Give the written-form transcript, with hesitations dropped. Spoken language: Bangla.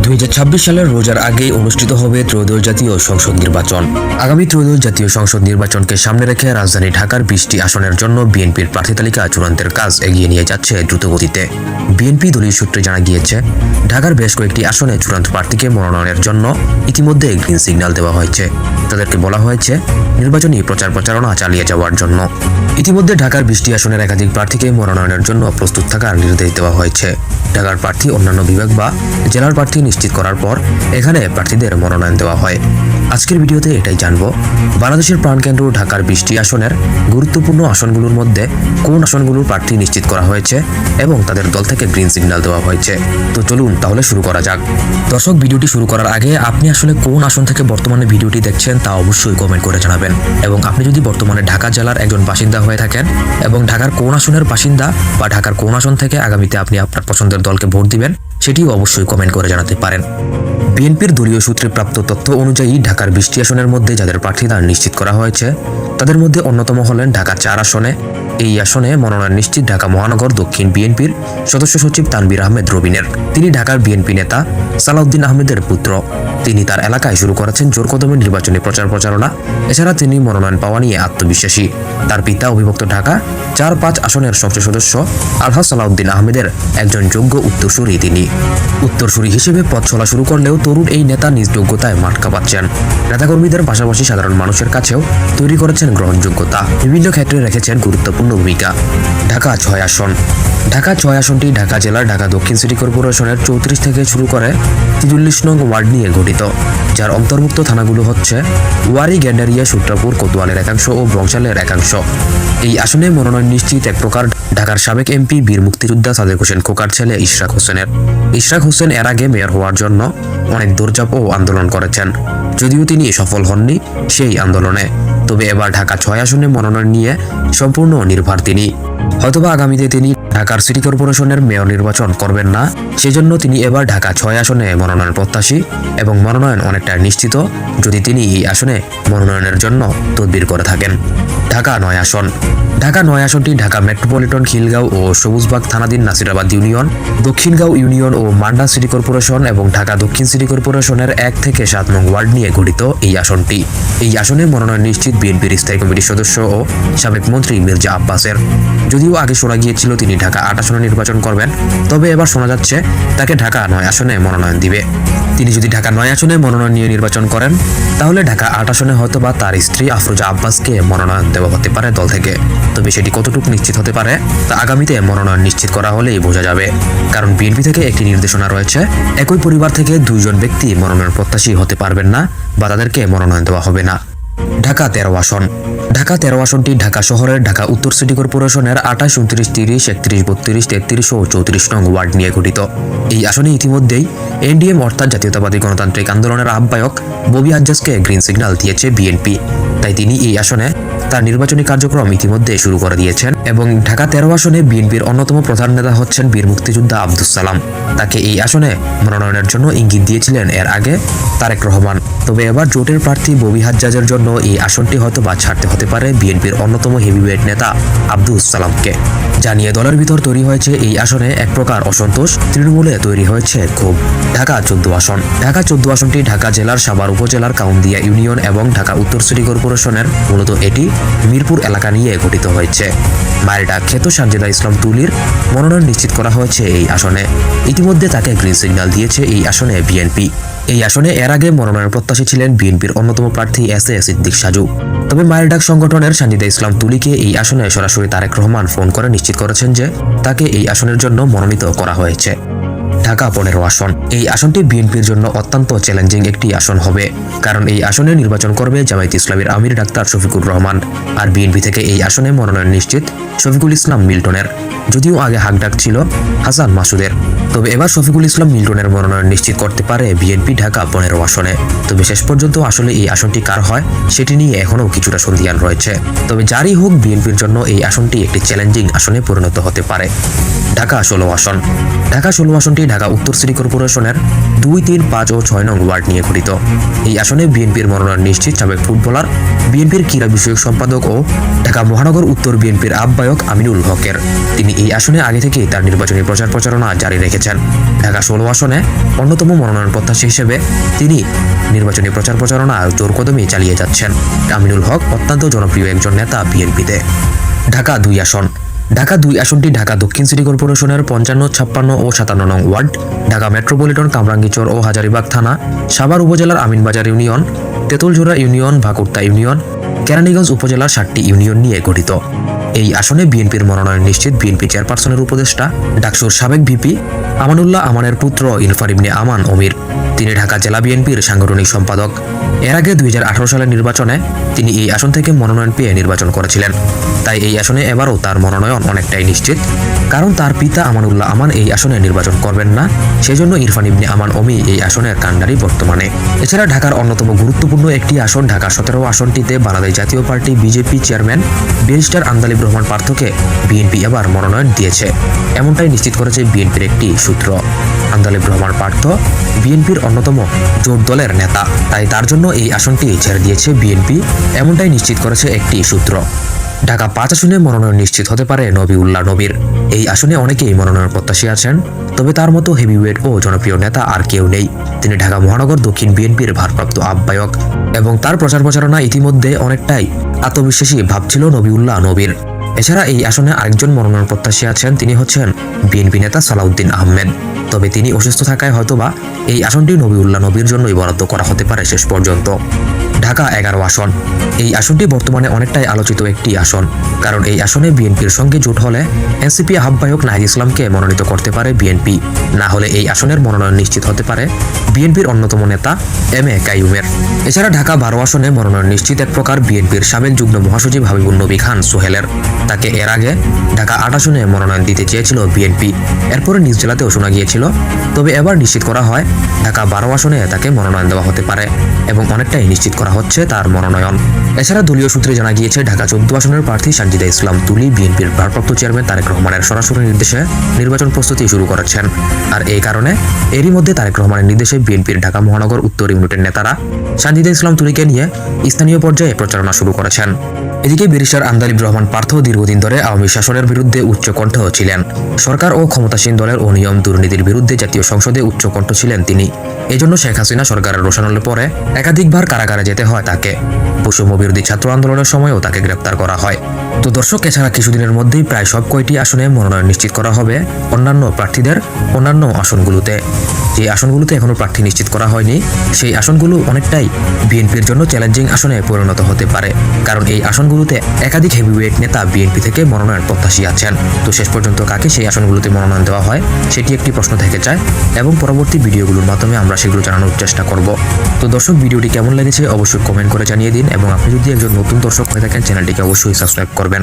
2026 সালের রোজার আগেই অনুষ্ঠিত হবে ত্রয়োদশ জাতীয় সংসদ নির্বাচন। আগামী ত্রয়োদশ জাতীয় সংসদ নির্বাচনকে সামনে রেখে রাজধানী ঢাকার 20টি আসনের জন্য বিএনপির প্রার্থী তালিকা চূড়ান্তের কাজ এগিয়ে নিয়ে যাচ্ছে দ্রুতগতিতে। বিএনপি দলীয় সূত্রে জানা গিয়েছে, ঢাকার বেশ কয়েকটি আসনে চূড়ান্ত প্রার্থীকে মনোনয়নের জন্য ইতিমধ্যে গ্রিন সিগন্যাল দেওয়া হয়েছে। তাদেরকে বলা হয়েছে নির্বাচনী প্রচারণা চালিয়ে যাওয়ার জন্য। ইতিমধ্যে ঢাকার 20টি আসনের একাধিক প্রার্থীকে মনোনয়নের জন্য প্রস্তুত থাকার নির্দেশ দেওয়া হয়েছে। ঢাকার প্রার্থী অন্যান্য বিভাগ বা জেলার প্রার্থী নিশ্চিত করার পর এখানে প্রার্থীদের মনোনয়ন দেওয়া হয়। আজকের ভিডিওতে এটাই জানবো, বাংলাদেশের প্রাণকেন্দ্র ঢাকার 20টি আসনের গুরুত্বপূর্ণ আসনগুলোর মধ্যে কোন আসনগুলোর প্রার্থী নিশ্চিত করা হয়েছে এবং তাদের দল থেকে গ্রিন সিগন্যাল দেওয়া হয়েছে। তো চলুন তাহলে শুরু করা যাক। দর্শক, ভিডিওটি শুরু করার আগে আপনি আসলে কোন আসন থেকে বর্তমানে ভিডিওটি দেখছেন তা অবশ্যই কমেন্ট করে জানাবেন। এবং আপনি যদি বর্তমানে ঢাকা জেলার একজন বাসিন্দা হয়ে থাকেন এবং ঢাকার কোন আসনের বাসিন্দা বা ঢাকার কোন আসন থেকে আগামীতে আপনি আপনার পছন্দের দলকে ভোট দিবেন সেটিও অবশ্যই কমেন্ট করে জানাতে পারেন। বিএনপির দলীয় সূত্রে প্রাপ্ত তথ্য অনুযায়ী ঢাকার 20টি আসনের মধ্যে যাদের প্রার্থীতা নিশ্চিত করা হয়েছে তাদের মধ্যে অন্যতম হলেন ঢাকা 4 আসনে। এই আসনে মনোনয়ন নিশ্চিত ঢাকা মহানগর দক্ষিণ বিএনপির সদস্য সচিব তানভীর আহমেদ রবিনের। তিনি ঢাকার বিএনপি নেতা সালাউদ্দিন আহমেদের পুত্র। তিনি তার এলাকায় শুরু করেছেন জোর কদমে নির্বাচনী প্রচারণা। এছাড়া তিনি মনোনয়ন পাওয়া নিয়ে আত্মবিশ্বাসী। তার পিতা অবিভক্ত ঢাকা 4-5 আসনের সংসদ সদস্য আলহাজ সালাউদ্দিন আহমেদের একজন যোগ্য উত্তরসূরি। তিনি উত্তরসূরি হিসেবে পথ চলা শুরু করলেও তরুণ এই নেতা নিজ যোগ্যতায় মাঠ কাঁপাচ্ছেন। নেতাকর্মীদের পাশাপাশি সাধারণ মানুষের কাছেও তৈরি করেছেন গ্রহণযোগ্যতা। বিভিন্ন ক্ষেত্রে রেখেছেন গুরুত্বপূর্ণ ভূমিকা। ঢাকা 6 আসন। ঢাকা 6 আসনটি ঢাকা জেলার ঢাকা দক্ষিণ সিটি কর্পোরেশনের 34 থেকে শুরু করে 43 নং ওয়ার্ড নিয়ে গঠিত, যার অন্তর্ভুক্ত থানাগুলো হচ্ছে ওয়ারী, গেন্ডারিয়া, সূত্রাপুর, কোতোয়ালের একাংশ ও বংশালের একাংশ। এই আসনে মনোনয়ন নিশ্চিত এক প্রকার ঢাকার সাবেক এমপি বীর মুক্তিযোদ্ধা সাদেক হোসেন খোকার ছেলে ইশরাক হোসেনের। ইশরাক হোসেন এর আগে মেয়র হওয়ার জন্য অনেক দৌড়ঝাঁপ ও আন্দোলন করেছেন, যদিও তিনি সফল হননি সেই আন্দোলনে। তবে এবার ঢাকা 6 আসনে মনোনয়ন নিয়ে সম্পূর্ণ নির্ভর তিনি। হয়তোবা আগামীতে তিনি ঢাকার সিটি কর্পোরেশনের মেয়র নির্বাচন করবেন না, সেজন্য তিনি এবার ঢাকা 6 আসনে মনোনয়ন প্রত্যাশী এবং মনোনয়ন অনেকটা নিশ্চিত যদি তিনি এই আসনে মনোনয়নের জন্য তদবির করে থাকেন। ঢাকা 9 আসন। ঢাকা 9 আসনটি ঢাকা মেট্রোপলিটন, খিলগাঁও ও সবুজবাগ থানাধীন নাসিরাবাদ ইউনিয়ন, দক্ষিণগাঁও ইউনিয়ন ও মান্ডা সিটি কর্পোরেশন এবং ঢাকা দক্ষিণ সিটি কর্পোরেশনের 1 থেকে 7 নং ওয়ার্ড নিয়ে গঠিত এই আসনটি। এই আসনে মনোনয়ন নিশ্চিত বিএনপির স্থায়ী কমিটির সদস্য ও সাবেক মন্ত্রী মির্জা আব্বাসের। যদিও আগে শোনা গিয়েছিল তিনি ঢাকা 8 আসনে নির্বাচন করবেন, তবে এবার শোনা যাচ্ছে তাকে ঢাকা 9 আসনে মনোনয়ন দিবে। তিনি যদি ঢাকা 9 আসনে মনোনয়ন নিয়ে নির্বাচন করেন তাহলে ঢাকা 8 আসনে হয়তোবা তার স্ত্রী আফরোজা আব্বাসকে মনোনয়ন দেওয়া হতে পারে দল থেকে। তবে সেটি কতটুকু নিশ্চিত হতে পারে তা আগামীতে মনোনয়ন নিশ্চিত করা হলেই বোঝা যাবে, কারণ বিএনপি থেকে একটি নির্দেশনা রয়েছে একই পরিবার থেকে 2 জন ব্যক্তি মনোনয়ন প্রত্যাশী হতে পারবেন না বা তাদেরকে মনোনয়ন দেওয়া হবে না। ঢাকা 13 আসন। ঢাকা 13 আসনটি ঢাকা শহরের ঢাকা উত্তর সিটি কর্পোরেশনের 28, 29, 30, 31, 32, 33 ও 34 নং ওয়ার্ড নিয়ে গঠিত। এই আসনে ইতিমধ্যেই এনডিএম অর্থাৎ জাতীয়তাবাদী গণতান্ত্রিক আন্দোলনের আহ্বায়ক ববি হাজ্জাজকে গ্রিন সিগন্যাল দিয়েছে বিএনপি। তাই তিনি এই আসনে তার নির্বাচনী কার্যক্রম ইতিমধ্যে শুরু করে দিয়েছেন। এবং ঢাকা 13 আসনে বিএনপির অন্যতম প্রধান নেতা হচ্ছেন বীর মুক্তিযোদ্ধা আব্দুস সালাম। তাকে এই আসনে মনোনয়নের জন্য ইঙ্গিত দিয়েছিলেন এর আগে তারেক রহমান। তবে এবার জোটের প্রার্থী ববি হাজ্জাজের জন্য এই আসনটি হয়তো বা ছাড়তে হতে পারে বিএনপির অন্যতম হেভিওয়েট নেতা আব্দুস সালামকে। জানিয়ে দলের ভিতর তৈরি হয়েছে এই আসনে এক প্রকার অসন্তোষ, তৃণমূলে তৈরি হয়েছে ক্ষোভ। ঢাকা 14 আসন। ঢাকা 14 আসনটি ঢাকা জেলার সাভার উপজেলার কাউন্দিয়া ইউনিয়ন এবং ঢাকা উত্তর সিটি কর্পোরেশনের। মূলত এটি মিরপুর এলাকা নিয়ে গঠিত হয়েছে। মায়ের ডাক খ্যাত সানজিদা ইসলাম তুলির মনোনয়ন নিশ্চিত করা হয়েছে এই আসনে। ইতিমধ্যে তাকে গ্রিন সিগন্যাল দিয়েছে এই আসনে বিএনপি। এই আসনে এর আগে মনোনয়ন প্রত্যাশী ছিলেন বিএনপির অন্যতম প্রার্থী এস.এ. সিদ্দিক সাজু। তবে মায়ের ডাক সংগঠনের সানজিদা ইসলাম তুলিকে এই আসনে সরাসরি তারেক রহমান ফোন করে নিশ্চিত করেছেন যে তাকে এই আসনের জন্য মনোনীত করা হয়েছে। ঢাকা 15 আসন। এই আসনটি বিএনপির জন্য অত্যন্ত চ্যালেঞ্জিং একটি আসন হবে, কারণ এই আসনে নির্বাচন করবে জামায়াতে ইসলামীর আমির ডাক্তার শফিকুর রহমান। আর বিএনপি থেকে এই আসনে মনোনয়ন নিশ্চিত শফিকুল ইসলাম মিল্টনের। যদিও আগে হাকডাক ছিল হাসান মাসুদের, তবে এবার শফিকুল ইসলাম মিল্টনের মনোনয়ন নিশ্চিত করতে পারে বিএনপি ঢাকা 15 আসনে। তবে শেষ পর্যন্ত আসলে এই আসনটি কার হয় সেটি নিয়ে এখনও কিছুটা সন্দিহান রয়েছে। তবে যারই হোক, বিএনপির জন্য এই আসনটি একটি চ্যালেঞ্জিং আসনে পরিণত হতে পারে। ঢাকা 16 আসন। ঢাকা 16 আসনটি ঢাকা ঢাকা উত্তর সিটি কর্পোরেশনের 2, 3, 5 ও 6 নং ওয়ার্ড নিয়ে গঠিত। এই আসনে বিএনপির মনোনয়ন নিশ্চিত সাবেক ফুটবলার, বিএনপির ক্রীড়া বিষয়ক সম্পাদক ও ঢাকা মহানগর উত্তর বিএনপির আহ্বায়ক আমিনুল হকের। তিনি এই আসনে আগে থেকেই তার নির্বাচনী প্রচার প্রচারণা জারি রেখেছেন। ঢাকা 16 আসনে অন্যতম মনোনয়ন প্রত্যাশী হিসেবে তিনি নির্বাচনী প্রচার প্রচারণা জোর কদমে চালিয়ে যাচ্ছেন। আমিনুল হক অত্যন্ত জনপ্রিয় একজন নেতা বিএনপিতে। ঢাকা 2 আসন। ঢাকা 2 আসনটি ঢাকা দক্ষিণ সিটি কর্পোরেশনের 55, 56 ও 57 নং ওয়ার্ড, ঢাকা মেট্রোপলিটন কামরাঙ্গীরচর ও হাজারীবাগ থানা, সাভার উপজেলার Aminbazar union, Tetuljhora union, Bhakurta union, Keraniganj উপজেলার 7টি ইউনিয়ন নিয়ে গঠিত। এই আসনে বিএনপির মনোনয়ন নিশ্চিত বিএনপি চেয়ারপারসনের উপদেষ্টা ডাকসুর সাবেক ভিপি আমানুল্লাহ আমানের পুত্র ইনফার ইবনে আমান অমির। তিনি ঢাকা জেলা বিএনপির সাংগঠনিক সম্পাদক। এর আগে 2018 সালের নির্বাচনে তিনি এই আসন থেকে মনোনয়ন পেয়ে নির্বাচন করেছিলেন। তাই এই আসনে এবারও তার মনোনয়ন অনেকটাই নিশ্চিত, কারণ তার পিতা আমানুল্লাহ আমান এই আসনে নির্বাচন করবেন না। সেজন্য ইরফান ইবনে আমান অমি এই আসনের কাণ্ডারি বর্তমানে। এছাড়া ঢাকার অন্যতম গুরুত্বপূর্ণ একটি আসন ঢাকা 17 আসনটিতে Bangladesh Jatiya Party BJP chairman barrister Andaleeb Rahman পার্থকে বিএনপি এবার মনোনয়ন দিয়েছে, এমনটাই নিশ্চিত করেছে বিএনপির একটি সূত্র। আন্দালিব রহমান পার্থ বিএনপির অন্যতম জোট দলের নেতা, তাই তার জন্য এই আসনটি ছেড়ে দিয়েছে বিএনপি, এমনটাই নিশ্চিত করেছে একটি সূত্র। ঢাকা 5 আসনে মনোনয়ন নিশ্চিত হতে পারে নবিউল্লাহ নবীর। এই আসনে অনেকেই মনোনয়ন প্রত্যাশী আছেন, তবে তার মতো হেভিওয়েট ও জনপ্রিয় নেতা আর কেউ নেই। তিনি ঢাকা মহানগর দক্ষিণ বিএনপির ভারপ্রাপ্ত আহ্বায়ক এবং তার প্রচার প্রচারণা ইতিমধ্যে অনেকটাই আত্মবিশ্বাসী ভাবছিল নবিউল্লাহ নবীর। এছাড়া এই আসনে আরেকজন মনোনয়ন প্রত্যাশী আছেন, তিনি হচ্ছেন বিএনপি নেতা সালাউদ্দিন আহমেদ। তবে তিনি অসুস্থ থাকায় হয়তোবা এই আসনটি নবিউল্লাহ নবীর জন্যই বরাদ্দ করা হতে পারে শেষ পর্যন্ত। ঢাকা 11 আসন। এই আসনটি বর্তমানে অনেকটাই আলোচিত একটি আসন, কারণ এই আসনে বিএনপির সঙ্গে জোট হলে এনসিপি আহ্বায়ক নাহিদ ইসলামকে মনোনীত করতে পারে বিএনপি। না হলে এই আসনের মনোনয়ন নিশ্চিত হতে পারে বিএনপির অন্যতম নেতা এম এ কাইয়ুমের। এছাড়া ঢাকা 12 আসনে মনোনয়ন নিশ্চিত এক প্রকার বিএনপির সাবেক যুগ্ম মহাসচিব হাবিবুন নবী খান সোহেলের। তাকে এর আগে ঢাকা 8 আসনে মনোনয়ন দিতে চেয়েছিল বিএনপি, এরপরে নিজ জেলাতেও শোনা গিয়েছিল। তবে এবার নিশ্চিত করা হয় ঢাকা 12 আসনে তাকে মনোনয়ন দেওয়া হতে পারে এবং অনেকটাই নিশ্চিত করা হচ্ছে তার মনোনয়ন। এছাড়া দলীয় সূত্রে জানা গিয়েছে ঢাকা 14 আসনের প্রার্থী সানজিদা ইসলাম তুলি বিএনপির ভারপ্রাপ্ত চেয়ারম্যান তারেক রহমানের সরাসরি নির্দেশে নির্বাচন প্রস্তুতি শুরু করেছেন। আর এই কারণে এরই মধ্যে তারেক রহমানের নির্দেশে বিএনপির ঢাকা মহানগর উত্তর ইউনিটের নেতারা সানজিদা ইসলাম তুলিকে নিয়ে স্থানীয় পর্যায়ে প্রচারণা শুরু করেছেন। এদিকে ব্যারিস্টার আন্দালিব রহমান পার্থ দীর্ঘদিন ধরে আওয়ামী শাসনের বিরুদ্ধে উচ্চকণ্ঠ ছিলেন। সরকার ও ক্ষমতাসীন দলের অনিয়ম দুর্নীতির বিরুদ্ধে জাতীয় সংসদে উচ্চকণ্ঠ ছিলেন তিনি। এজন্য শেখ হাসিনা সরকারের রোষানলে পরে একাধিকবার কারাগারে যেতে হয় তাকে। বৈষম্য বিরোধী ছাত্র আন্দোলনের সময়ও তাকে গ্রেপ্তার করা হয়। তো দর্শক, এছাড়া কিছুদিনের মধ্যেই প্রায় সব কয়টি আসনে মনোনয়ন নিশ্চিত করা হবে অন্যান্য প্রার্থীদের অন্যান্য আসনগুলোতে। যে আসনগুলোতে এখনো প্রার্থী নিশ্চিত করা হয়নি, সেই আসনগুলো অনেকটাই বিএনপির জন্য চ্যালেঞ্জিং আসনে পরিণত হতে পারে, কারণ এই আসনগুলোতে একাধিক হেভিওয়েট নেতা বিএনপি থেকে মনোনয়ন প্রত্যাশী আছেন। তো শেষ পর্যন্ত কাকে সেই আসনগুলোতে মনোনয়ন দেওয়া হয় সেটি একটি প্রশ্ন থেকে যায় এবং পরবর্তী ভিডিওগুলোর মাধ্যমে আমরা সেগুলো জানানোর চেষ্টা করব। তো দর্শক, ভিডিওটি কেমন লেগেছে অবশ্যই কমেন্ট করে জানিয়ে দিন এবং আপনি যদি একজন নতুন দর্শক হয়ে থাকেন চ্যানেলটিকে অবশ্যই সাবস্ক্রাইব করবেন।